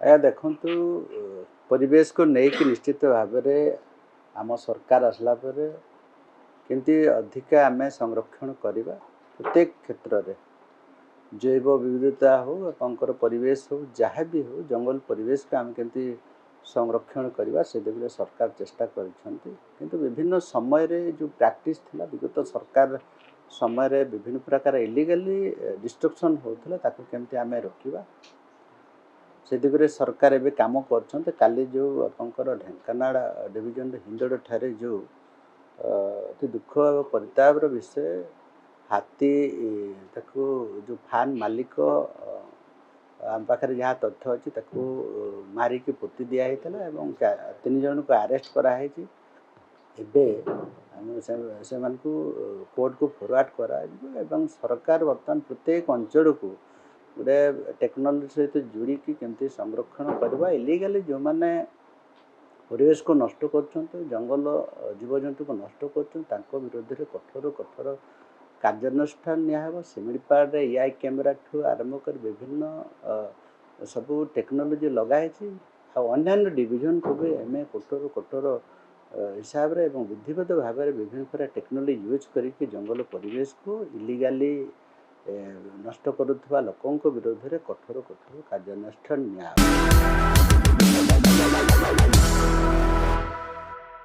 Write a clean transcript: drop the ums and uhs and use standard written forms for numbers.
आया देखु परिवेश को लेकिन निश्चित भाव में आम सरकार आसला केमती अधिका आम संरक्षण करवा प्रत्येक क्षेत्र में जैव विविधता हो आपंकर परिवेश हो जहाँ भी हो जंगल परिवेश को आम केमती संरक्षण करवा से दिगरे सरकार चेष्टा किंतु विभिन्न समय रे जो प्रैक्टिस थिला विगत सरकार समय रे विभिन्न प्रकार इलीगली डिस्ट्रक्शन होता ताको केमती आम रोकवा से दिगरे सरकार एवं काम कर काली जो आपंकर ढेंकानाल डिविजन हिंदड़ ठारे जो दुख और परिताप विषय हाथी ताको जो फार्म मालिक आम पाखे जहाँ तथ्य अच्छी मारिकी पोती दिखाई एवं 3 जन को अरेस्ट कराई से कोर्ट को फॉरवर्ड करा सरकार बर्तमान प्रत्येक अंचल को गोटे टेक्नोलोजी सहित जोड़ी केमती संरक्षण करवा इलीगली जो मैंने परिवेश को नष्ट कर जंगल जीवजंतु को नष्ट कर विरोध में कठोर कठोर कार्यानुष्ठान निया सिमिलपाड़ एआई कैमेरा ठू आरंभ कर विभिन्न सबू टेक्नोलोजी लगाई अन्य डिविजन को भी एम कठोर कठोर हिसाब रे एवं विधिवत भाव में विभिन्न प्रकार टेक्नोलोजी यूज करके जंगल परिवेश को इलीगली नष्ट करुवा लोकों विरोध में कठोर कठोर कार्यानुष्ठान निया।